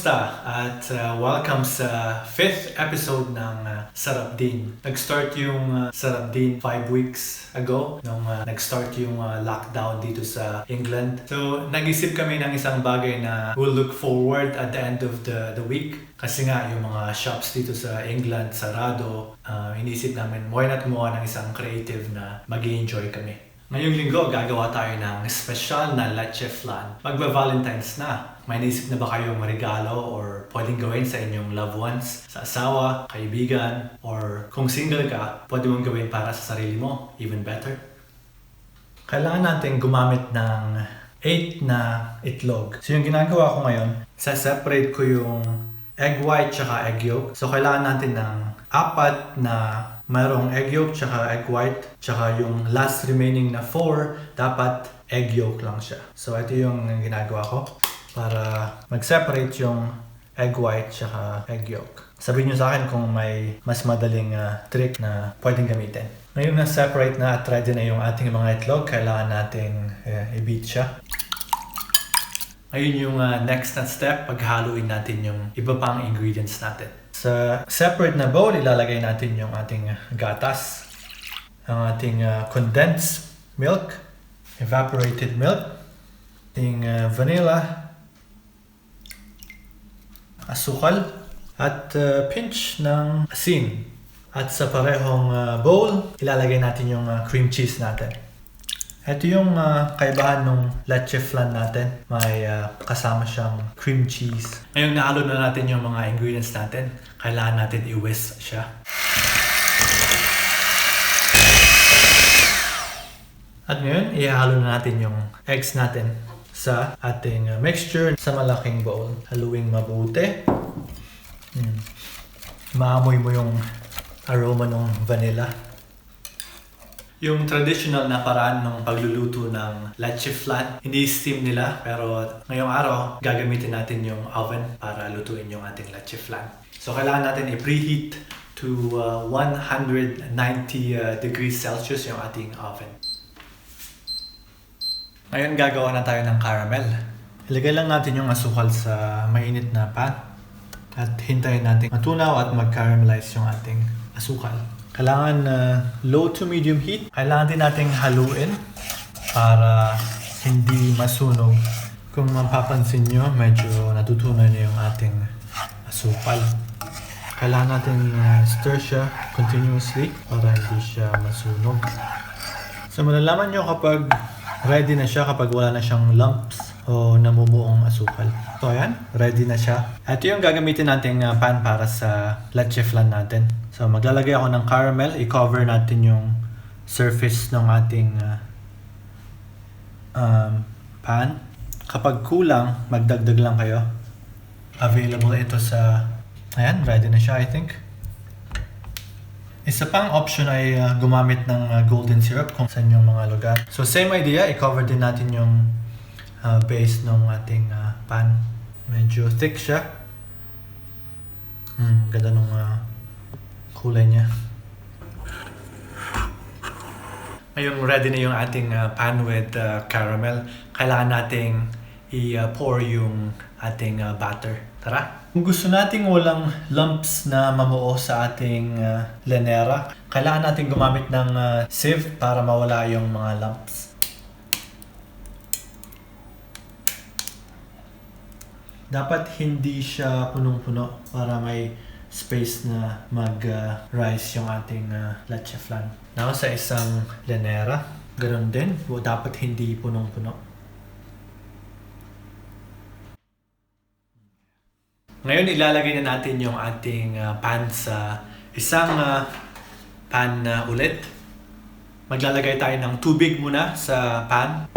Kumusta? At welcome sa 5th episode ng Sarap Din. Nag-start yung Sarap Din 5 weeks ago nung nag-start yung lockdown dito sa England. So, nag-isip kami ng isang bagay na we'll look forward at the end of the week. Kasi nga, yung mga shops dito sa England, sarado, inisip namin, why not gumawa ng isang creative na mag-i-enjoy kami. Ngayong linggo, gagawa tayo ng special na leche flan. Magba-Valentine's na. May naisip na ba kayong regalo or pwedeng gawin sa inyong loved ones, sa asawa, kaibigan, or kung single ka, pwede mong gawin para sa sarili mo, even better? Kailangan natin gumamit ng 8 na itlog. So yung ginagawa ko ngayon, separate ko yung egg white tsaka egg yolk. So kailangan natin ng 4 na mayroong egg yolk tsaka egg white, tsaka yung last remaining na 4, dapat egg yolk lang siya. So ito yung ginagawa ko para mag-separate yung egg white tsaka egg yolk. Sabihin nyo sa akin kung may mas madaling trick na pwedeng gamitin. Ngayon na separate na at ready na yung ating mga itlog, kailangan natin i-beat siya. Ngayon yung next na step, paghaluin natin yung iba pang ingredients natin. Sa separate na bowl, ilalagay natin yung ating gatas, ang ating condensed milk, evaporated milk, ating vanilla, asukal, at pinch ng asin. At sa parehong bowl, ilalagay natin yung cream cheese natin. Ito yung kaibahan ng leche flan natin. May kasama siyang cream cheese. Ngayong nahalo na natin yung mga ingredients natin, kailangan natin i-whisk siya. At ngayon, ihalo na natin yung eggs natin sa ating mixture sa malaking bowl. Haluing mabuti. Maamoy mo yung aroma ng vanilla. Yung traditional na paraan ng pagluluto ng leche flan, hindi steam nila, pero ngayong araw, gagamitin natin yung oven para lutuin yung ating leche flan. So kailangan natin i-preheat to 190 degrees Celsius yung ating oven. Ngayon gagawa na tayo ng caramel. Ilagay lang natin yung asukal sa mainit na pan at hintayin natin matunaw at mag-caramelize yung ating asukal. Kailangan low to medium heat. Kailangan din nating haluin para hindi masunog. Kung mapapansin nyo, medyo natutunan na yung ating asukal. Kailangan natin stir siya continuously para hindi siya masunog. So malalaman nyo kapag ready na siya, kapag wala na siyang lumps o namumuong asukal. So ayan, ready na siya. Ito yung gagamitin nating pan para sa leche flan natin. So maglalagay ako ng caramel, i-cover natin yung surface ng ating pan. Kapag kulang, magdagdag lang kayo. Available ito sa, ayan, ready na siya I think. Isa pang option ay gumamit ng golden syrup kung saan yung mga lugar. So same idea, i-cover din natin yung base ng ating pan. Medyo thick siya. Ganda nung kulay niya. Ngayon ready na yung ating pan with caramel. Kailangan nating i-pour yung ating batter. Tara! Kung gusto nating walang lumps na mamuo sa ating lenera, kailangan nating gumamit ng sieve para mawala yung mga lumps. Dapat hindi siya punong-puno para may space na mag-rise yung ating leche flan. Now, sa isang lenera, ganun din. Dapat hindi punong-puno. Ngayon, ilalagay na natin yung ating pan sa isang pan ulit. Maglalagay tayo ng tubig muna sa pan.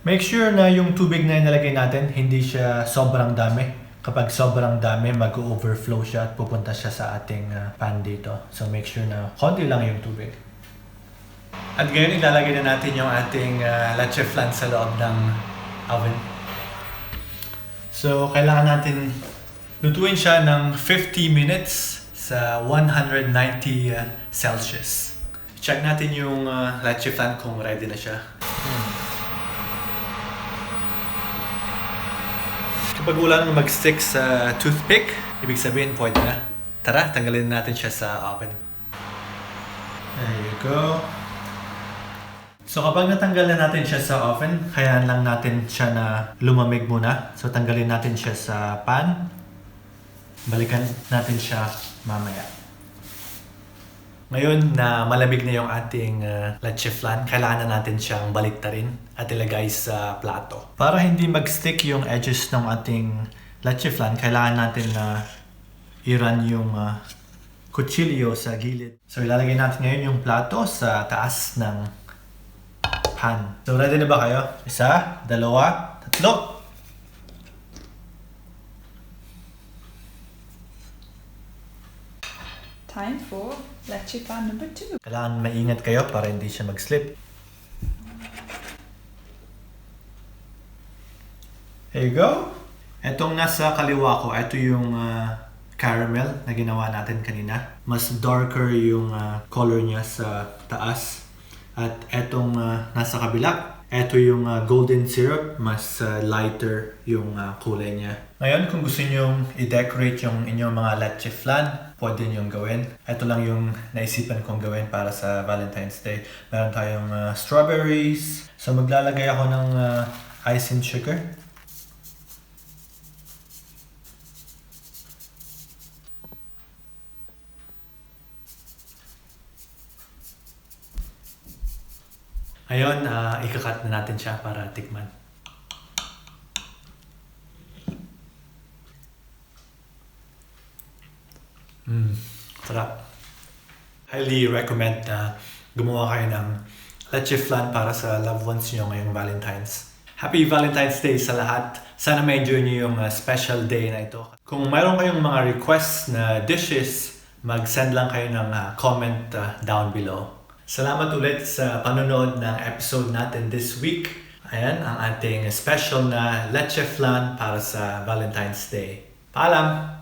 Make sure na yung tubig na inalagay natin, hindi siya sobrang dami. Kapag sobrang dami, mag-overflow siya at pupunta siya sa ating pan dito. So make sure na konti lang yung tubig. At ngayon, ilalagay na natin yung ating leche flan sa loob ng oven. So, kailangan natin lutuin siya ng 50 minutes sa 190 Celsius. Check natin yung leche flan kung ready na siya. Kapag wala nang mag-stick sa toothpick, ibig sabihin pwede na. Tara, tanggalin natin siya sa oven. There you go. So kapag natanggal na natin siya sa oven, hayaan lang natin siya na lumamig muna. So tanggalin natin siya sa pan. Balikan natin siya mamaya. Ngayon na malamig na yung ating leche flan, kailangan na natin siyang baliktarin at ilagay sa plato. Para hindi mag-stick yung edges ng ating leche flan, kailangan natin na i-run yung kutsilyo sa gilid. So ilalagay natin ngayon yung plato sa taas ng pan. So ready na ba kayo? 1, 2, 3. Time for leche flan number 2. Kailangan maingat kayo para hindi siya mag-slip. There you go. Etong nasa kaliwa ko, ito yung caramel na ginawa natin kanina. Mas darker yung color niya sa taas. At etong nasa kabila, ito yung golden syrup, mas lighter yung kulay niya. Ngayon, kung gusto nyo i-decorate yung inyong mga leche flan, pwede nyo gawin. Ito lang yung naisipan kong gawin para sa Valentine's Day. Meron tayong strawberries. So maglalagay ako ng ice and sugar. Ngayon, ikakat na natin siya para tikman. Sarap. Highly recommend na gumawa kayo ng leche flan para sa loved ones nyo ngayong Valentine's. Happy Valentine's Day sa lahat. Sana ma-enjoy nyo yung special day na ito. Kung mayroon kayong mga requests na dishes, mag-send lang kayo ng comment down below. Salamat ulit sa panonood ng episode natin this week. Ayan, ang ating special na leche flan para sa Valentine's Day. Paalam!